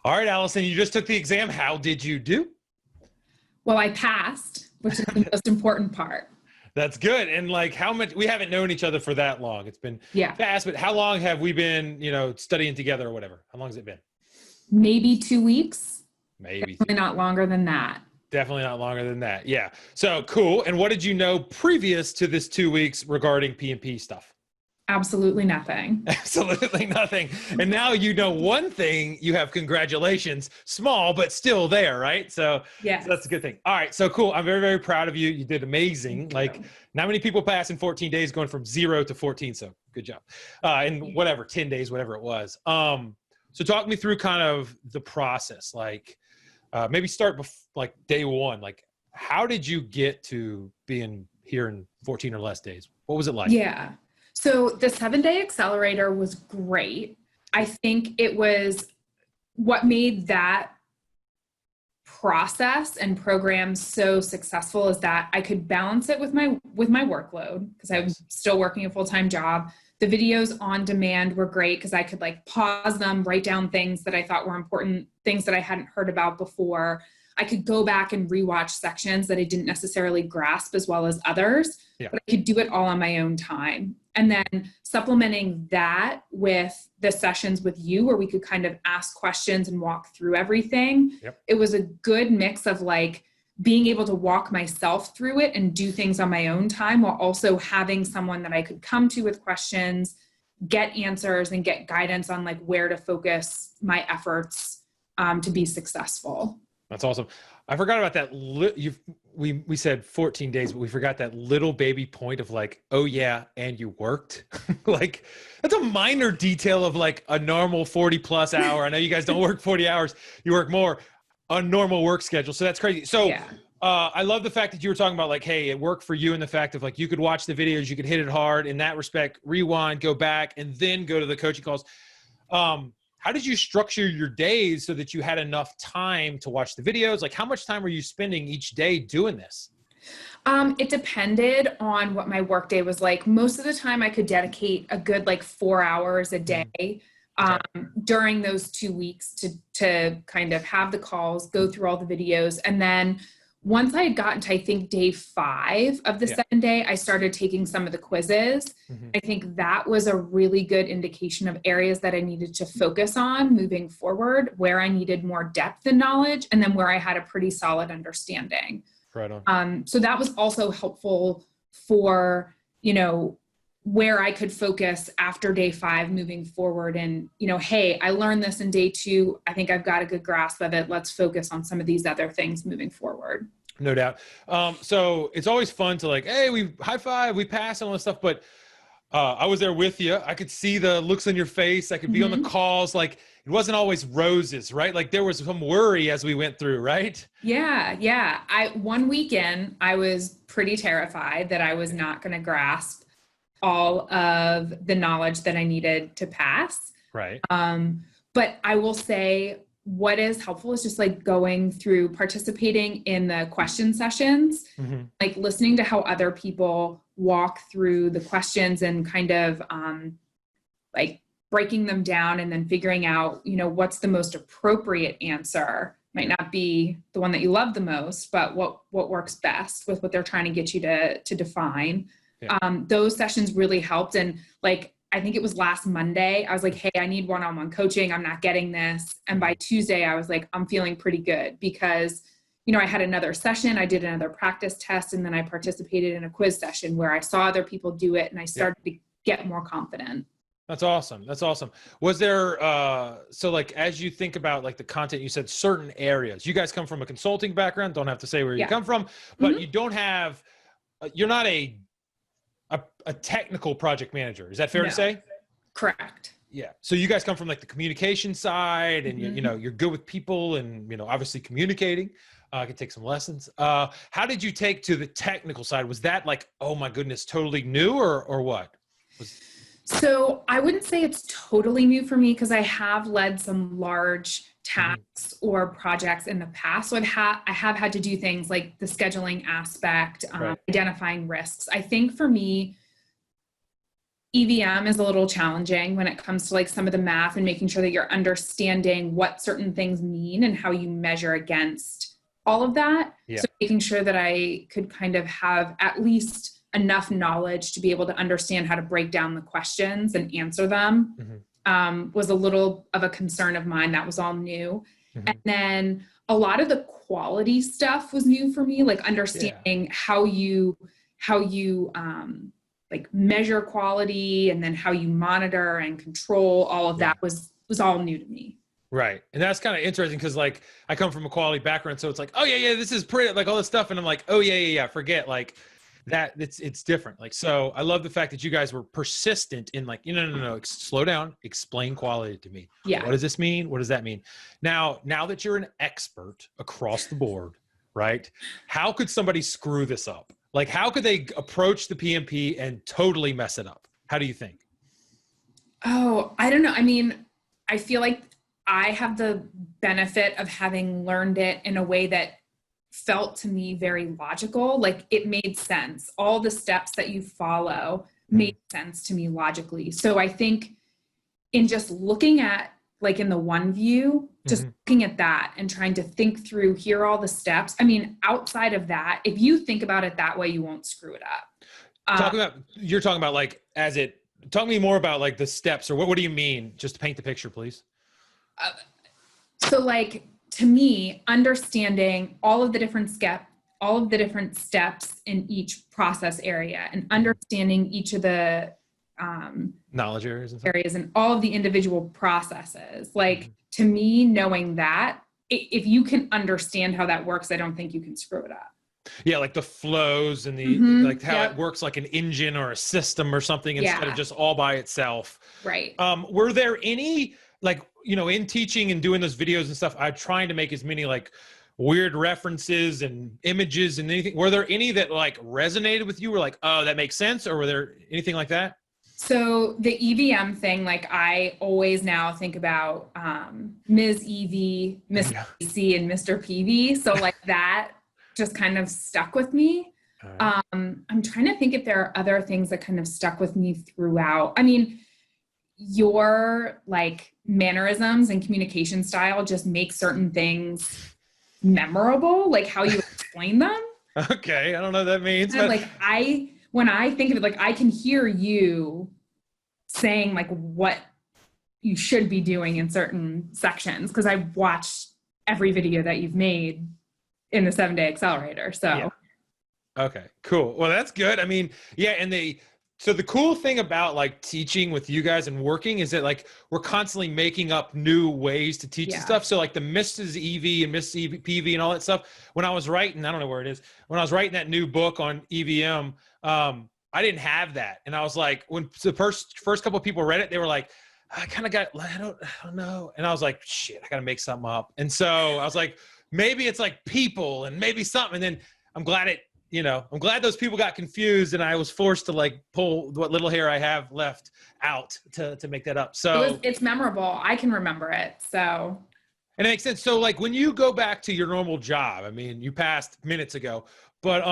All right, Allison, you just took the exam. How did you do? Well, I passed, which is the most important part. That's good. And like how much, we haven't known each other for that long. It's been fast, but how long have we been, studying together or whatever? How long has it been? Maybe 2 weeks. Maybe. Definitely not longer than that. Definitely not longer than that. Yeah. So cool. And what did you know previous to this 2 weeks regarding PMP stuff? Absolutely nothing. Absolutely nothing. And now you know one thing, you have congratulations, small, but still there, right? So, yes. So that's a good thing. All right. So cool. I'm very, very proud of you. You did amazing. Like not many people pass in 14 days going from 0 to 14. So good job. In whatever, 10 days, whatever it was. So talk me through kind of the process, like maybe start like day one. Like how did you get to being here in 14 or less days? What was it like? Yeah. So the 7-day accelerator was great. I think it was what made that process and program so successful is that I could balance it with my workload because I was still working a full-time job. The videos on demand were great because I could like pause them, write down things that I thought were important, things that I hadn't heard about before. I could go back and rewatch sections that I didn't necessarily grasp as well as others, but I could do it all on my own time. And then supplementing that with the sessions with you where we could kind of ask questions and walk through everything. It was a good mix of like being able to walk myself through it and do things on my own time while also having someone that I could come to with questions, get answers and get guidance on like where to focus my efforts to be successful. That's awesome. I forgot about that. We said 14 days, but we forgot that little baby point of like, oh yeah, and you worked. Like that's a minor detail of like a normal 40+ hour. I know you guys don't work 40 hours. You work more, a normal work schedule. So that's crazy. So I love the fact that you were talking about like, hey, it worked for you in the fact of like, you could watch the videos, you could hit it hard in that respect, rewind, go back, and then go to the coaching calls. How did you structure your days so that you had enough time to watch the videos? Like how much time were you spending each day doing this? It depended on what my work day was like. Most of the time I could dedicate a good like 4 hours a day during those 2 weeks to kind of have the calls, go through all the videos. And then once I had gotten to, I think, day 5 of the 7-day, I started taking some of the quizzes. I think that was a really good indication of areas that I needed to focus on moving forward, where I needed more depth in knowledge, and then where I had a pretty solid understanding. Right on. So that was also helpful for, where I could focus after day 5 moving forward and, hey, I learned this in day 2. I think I've got a good grasp of it. Let's focus on some of these other things moving forward. No doubt. So it's always fun to like, hey, we high five, we pass and all this stuff. But I was there with you. I could see the looks on your face. I could be on the calls. Like it wasn't always roses, right? Like there was some worry as we went through, right? Yeah. One weekend, I was pretty terrified that I was not going to grasp all of the knowledge that I needed to pass. Right. But I will say what is helpful is just like going through participating in the question sessions, like listening to how other people walk through the questions and kind of like breaking them down and then figuring out, what's the most appropriate answer. Might not be the one that you love the most, but what works best with what they're trying to get you to define. Those sessions really helped. And like, I think it was last Monday, I was like, hey, I need one-on-one coaching. I'm not getting this. And by Tuesday, I was like, I'm feeling pretty good because, I had another session, I did another practice test, and then I participated in a quiz session where I saw other people do it and I started to get more confident. That's awesome. That's awesome. Was there, so like, as you think about like the content, you said certain areas, you guys come from a consulting background, don't have to say where you come from, but you don't have, you're not a technical project manager. Is that fair to say? Correct. Yeah. So you guys come from like the communication side and you're good with people and, obviously communicating. I could take some lessons. How did you take to the technical side? Was that like, oh my goodness, totally new or what? So I wouldn't say it's totally new for me because I have led some large tasks or projects in the past. So I have had to do things like the scheduling aspect, identifying risks. I think for me, EVM is a little challenging when it comes to like some of the math and making sure that you're understanding what certain things mean and how you measure against all of that. Yeah. So making sure that I could kind of have at least enough knowledge to be able to understand how to break down the questions and answer them was a little of a concern of mine. That was all new. And then a lot of the quality stuff was new for me, like understanding how you like measure quality and then how you monitor and control all of that was all new to me. Right. And that's kind of interesting because like I come from a quality background. So it's like, oh yeah, this is pretty, like all this stuff. And I'm like, oh yeah. Forget like that. It's different. Like, so I love the fact that you guys were persistent in like, no, slow down, explain quality to me. Yeah. What does this mean? What does that mean? Now that you're an expert across the board, right? How could somebody screw this up? Like, how could they approach the PMP and totally mess it up? How do you think? Oh, I don't know. I mean, I feel like I have the benefit of having learned it in a way that felt to me very logical. Like it made sense. All the steps that you follow made sense to me logically. So I think in just looking at like in the one view, just looking at that and trying to think through, here are all the steps. I mean, outside of that, if you think about it that way, you won't screw it up. You're talking about like, talk me more about like the steps or what do you mean? Just to paint the picture, please. So like, to me, understanding all of the different steps in each process area and understanding each of the knowledge areas and all of the individual processes. Like to me, knowing that, if you can understand how that works, I don't think you can screw it up. Yeah, like the flows and the like how it works like an engine or a system or something instead of just all by itself. Right. Were there any like, in teaching and doing those videos and stuff, I'm trying to make as many like weird references and images and anything. Were there any that like resonated with you? Were like, oh, that makes sense? Or were there anything like that? So the EVM thing, like I always now think about Ms. EV, Mr. PC, and Mr. PV. So like that just kind of stuck with me. Right. I'm trying to think if there are other things that kind of stuck with me throughout. I mean, your like mannerisms and communication style just make certain things memorable, like how you explain them. Okay, I don't know what that means. But like when I think of it, like I can hear you saying like what you should be doing in certain sections because I've watched every video that you've made in the 7-Day Accelerator. So yeah. Okay, cool. Well, that's good. I mean, yeah, and so the cool thing about like teaching with you guys and working is that like we're constantly making up new ways to teach and stuff. So like the Mrs. EV and Miss PV and all that stuff, when I was writing, I don't know where it is, when I was writing that new book on EVM, I didn't have that. And I was like, when the first couple of people read it, they were like, I don't know. And I was like, shit, I got to make something up. And so I was like, maybe it's like people and maybe something. And then I'm glad those people got confused and I was forced to like pull what little hair I have left out to make that up. So it's memorable. I can remember it. So. And it makes sense. So like when you go back to your normal job, I mean, you passed minutes ago, but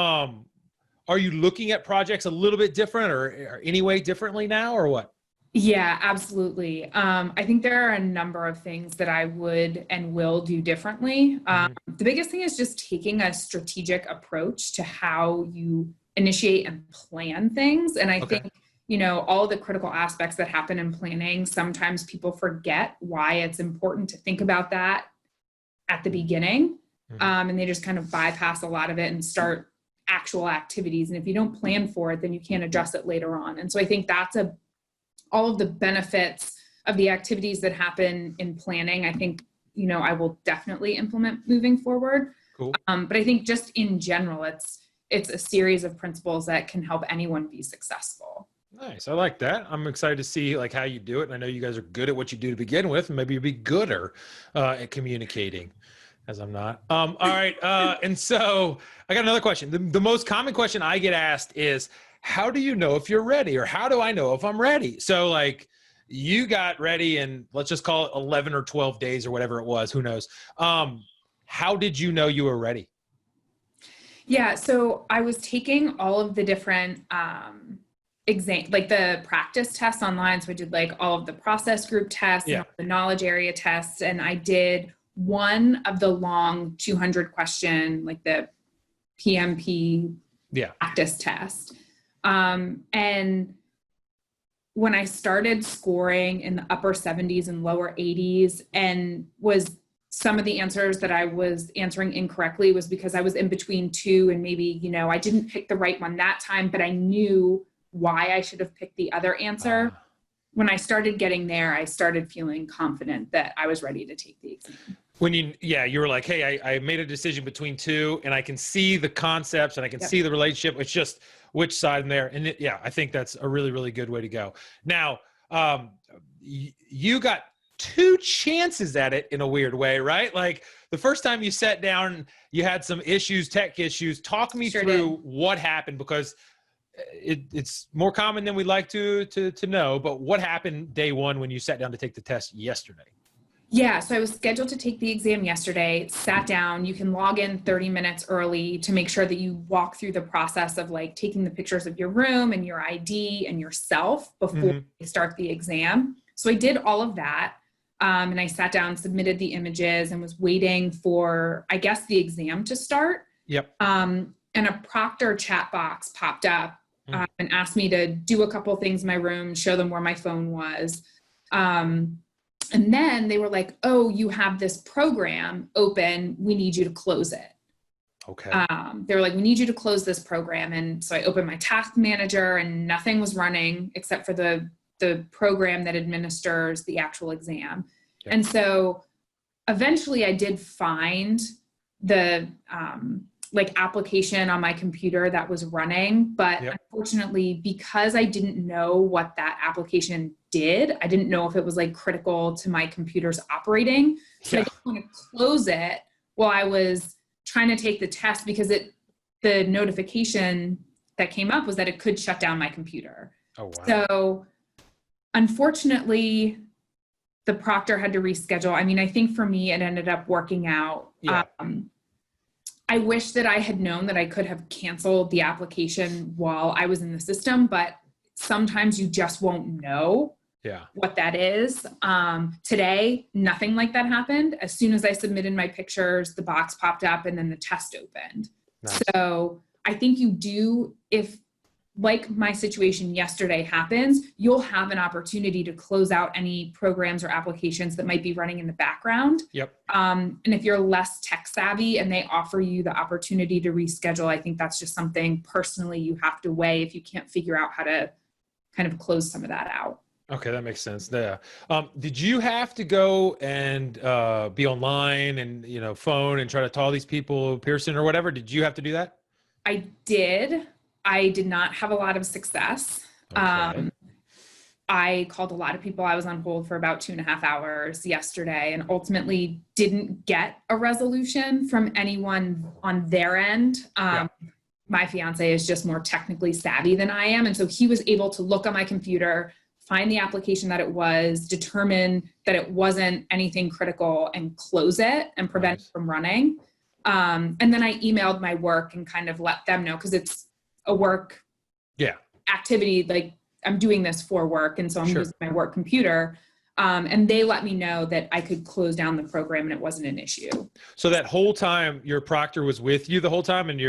are you looking at projects a little bit different or any way differently now or what? Yeah, absolutely. I think there are a number of things that I would and will do differently. The biggest thing is just taking a strategic approach to how you initiate and plan things. And I think, all the critical aspects that happen in planning, sometimes people forget why it's important to think about that at the beginning. And they just kind of bypass a lot of it and start actual activities. And if you don't plan for it, then you can't address it later on. And so I think that's all of the benefits of the activities that happen in planning, I think, I will definitely implement moving forward. Cool. But I think just in general, it's a series of principles that can help anyone be successful. Nice. I like that. I'm excited to see like how you do it. And I know you guys are good at what you do to begin with, and maybe you'll be gooder at communicating as I'm not. All right. And so I got another question. The most common question I get asked is, how do you know if you're ready? Or how do I know if I'm ready? So like you got ready in, let's just call it 11 or 12 days or whatever it was, who knows? How did you know you were ready? Yeah. So I was taking all of the different exam, like the practice tests online. So I did like all of the process group tests and Yeah. all the knowledge area tests. And I did one of the long 200 question, like the PMP practice test. And when I started scoring in the upper 70s and lower 80s, and was some of the answers that I was answering incorrectly was because I was in between two, and maybe, I didn't pick the right one that time, but I knew why I should have picked the other answer. When I started getting there, I started feeling confident that I was ready to take the exam. When you were like, hey, I made a decision between two, and I can see the concepts and I can see the relationship. It's just which side in there. And I think that's a really, really good way to go. Now, you got two chances at it in a weird way, right? Like the first time you sat down, you had some issues, tech issues. Talk me through what happened, because it's more common than we'd like to know, but what happened day one when you sat down to take the test yesterday? Yeah, so I was scheduled to take the exam yesterday, sat down. You can log in 30 minutes early to make sure that you walk through the process of like taking the pictures of your room and your ID and yourself before you start the exam. So I did all of that. And I sat down, submitted the images, and was waiting for, I guess, the exam to start. Yep. And a proctor chat box popped up and asked me to do a couple things in my room, show them where my phone was. And then they were like, oh, you have this program open. We need you to close it. Okay. They were like, we need you to close this program. And so I opened my task manager, and nothing was running except for the program that administers the actual exam. Yep. And so eventually I did find the application on my computer that was running. But unfortunately, because I didn't know what that application did, I didn't know if it was like critical to my computer's operating. So I didn't want to close it while I was trying to take the test, because the notification that came up was that it could shut down my computer. Oh, wow. So unfortunately, the proctor had to reschedule. I mean, I think for me, it ended up working out. Yeah. I wish that I had known that I could have canceled the application while I was in the system, but sometimes you just won't know what that is. Today, nothing like that happened. As soon as I submitted my pictures, the box popped up and then the test opened. Nice. So I think you do, if like my situation yesterday happens, you'll have an opportunity to close out any programs or applications that might be running in the background. Yep. And if you're less tech savvy and they offer you the opportunity to reschedule, I think that's just something personally you have to weigh if you can't figure out how to kind of close some of that out. Okay, that makes sense. Yeah. Did you have to go and be online and phone and try to call these people, Pearson or whatever? Did you have to do that? I did. I did not have a lot of success. Okay. I called a lot of people. I was on hold for about 2.5 hours yesterday and ultimately didn't get a resolution from anyone on their end. My fiance is just more technically savvy than I am. And so he was able to look on my computer, find the application that it was, determine that it wasn't anything critical, and close it and prevent it from running. And then I emailed my work and kind of let them know, because it's a work activity. Like I'm doing this for work. And so I'm using my work computer. And they let me know that I could close down the program and it wasn't an issue. So that whole time your proctor was with you the whole time, and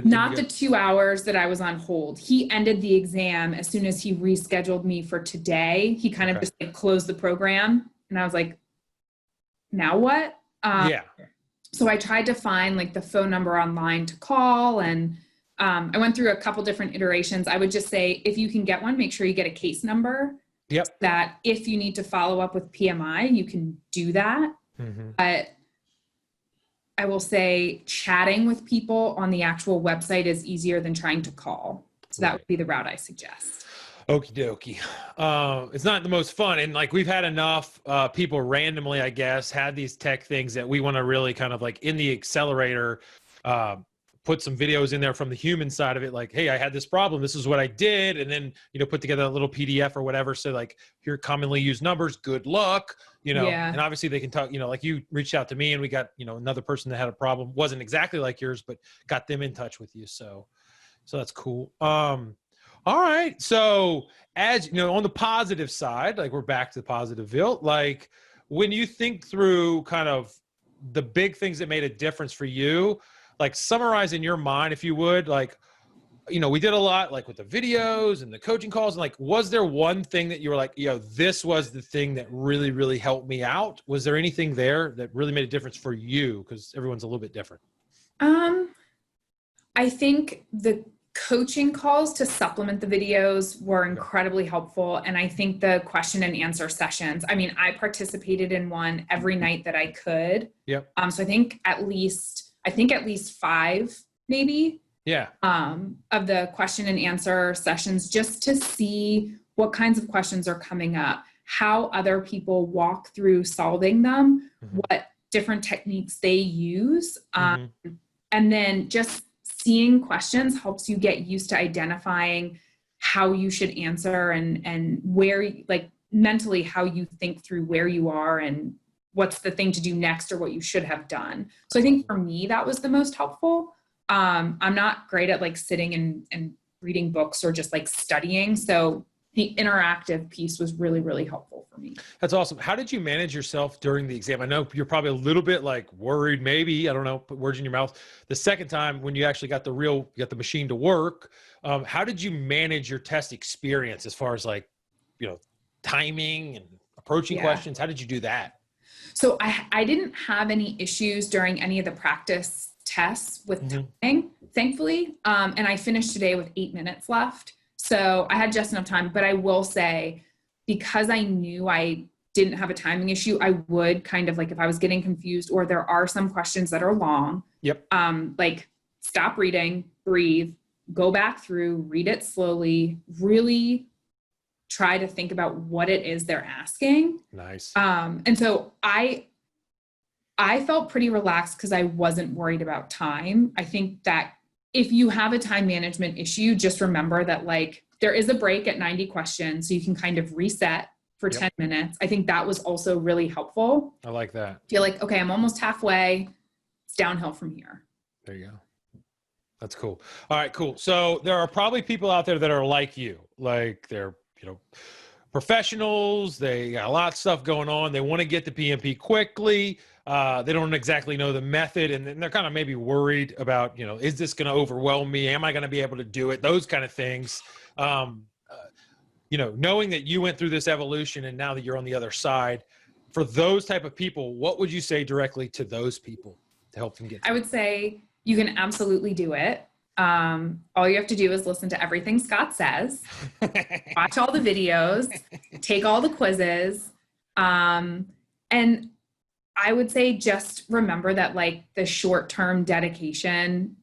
not the 2 hours that I was on hold. He ended the exam as soon as he rescheduled me for today. He kind of just like closed the program, and I was like, now what? So I tried to find like the phone number online to call, and I went through a couple different iterations. I would just say, if you can get one, make sure you get a case number. Yep. That if you need to follow up with PMI, you can do that. But I will say chatting with people on the actual website is easier than trying to call. So that would be the route I suggest. Okie dokie. It's not the most fun. And like, we've had enough people randomly, I guess, had these tech things that we want to really kind of like in the accelerator, put some videos in there from the human side of it. Like, hey, I had this problem. This is what I did. And then, put together a little PDF or whatever. So like, here, commonly used numbers, good luck, and obviously they can talk, like you reached out to me and we got, another person that had a problem. Wasn't exactly like yours, but got them in touch with you. So that's cool. All right. So as you know, on the positive side, like we're back to the positiveville, like when you think through kind of the big things that made a difference for you, like summarize in your mind, if you would, like, you know, we did a lot like with the videos and the coaching calls. And like, was there one thing that you were like, you know, this was the thing that really, really helped me out? Was there anything there that really made a difference for you? Because everyone's a little bit different. I think the coaching calls to supplement the videos were incredibly helpful. And I think the question and answer sessions, I mean, I participated in one every night that I could. Yep. So I think at least 5, maybe, Yeah. of the question and answer sessions, just to see what kinds of questions are coming up, how other people walk through solving them, what different techniques they use. And then just seeing questions helps you get used to identifying how you should answer and where, like mentally, how you think through where you are and what's the thing to do next or what you should have done. So I think for me, that was the most helpful. I'm not great at like sitting and reading books or just like studying. So the interactive piece was really, really helpful for me. That's awesome. How did you manage yourself during the exam? I know you're probably a little bit like worried, maybe, I don't know, put words in your mouth. The second time when you actually got you got the machine to work, how did you manage your test experience as far as like, you know, timing and approaching questions? How did you do that? So I didn't have any issues during any of the practice tests with timing, thankfully. And I finished today with 8 minutes left. So I had just enough time, but I will say, because I knew I didn't have a timing issue, I would kind of like, if I was getting confused or there are some questions that are long, like stop reading, breathe, go back through, read it slowly, really try to think about what it is they're asking. Nice. And so I felt pretty relaxed because I wasn't worried about time. I think that if you have a time management issue, just remember that like there is a break at 90 questions, so you can kind of reset for 10 minutes. I think that was also really helpful. I like that. Feel like, okay, I'm almost halfway. It's downhill from here. There you go. That's cool. All right, cool. So there are probably people out there that are like you, like they're, you know, professionals. They got a lot of stuff going on. They want to get the PMP quickly. They don't exactly know the method, and they're kind of maybe worried about, you know, is this going to overwhelm me? Am I going to be able to do it? Those kind of things. You know, knowing that you went through this evolution and now that you're on the other side, for those type of people, what would you say directly to those people to help them get? I would say you can absolutely do it. All you have to do is listen to everything Scott says, watch all the videos, take all the quizzes. And I would say just remember that like the short-term dedication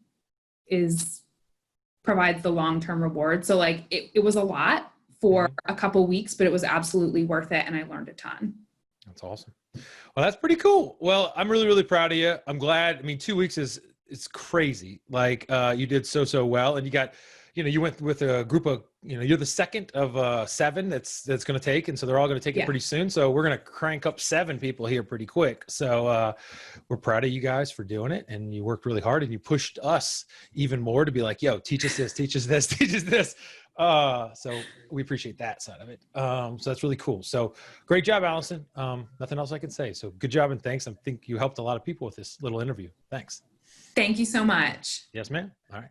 provides the long-term reward. So like it was a lot for a couple weeks, but it was absolutely worth it. And I learned a ton. That's awesome. Well, that's pretty cool. Well, I'm really, really proud of you. I'm glad. I mean, 2 weeks it's crazy. Like you did so well, and you got, you know, you went with a group of, you know, you're the second of 7 that's going to take, and so they're all going to take it pretty soon. So we're going to crank up 7 people here pretty quick. So we're proud of you guys for doing it, and you worked really hard, and you pushed us even more to be like, yo, teach us this, teach us this, teach us this. So we appreciate that side of it. So that's really cool. So great job, Allison. Nothing else I can say. So good job and thanks. I think you helped a lot of people with this little interview. Thanks. Thank you so much. Yes, ma'am. All right.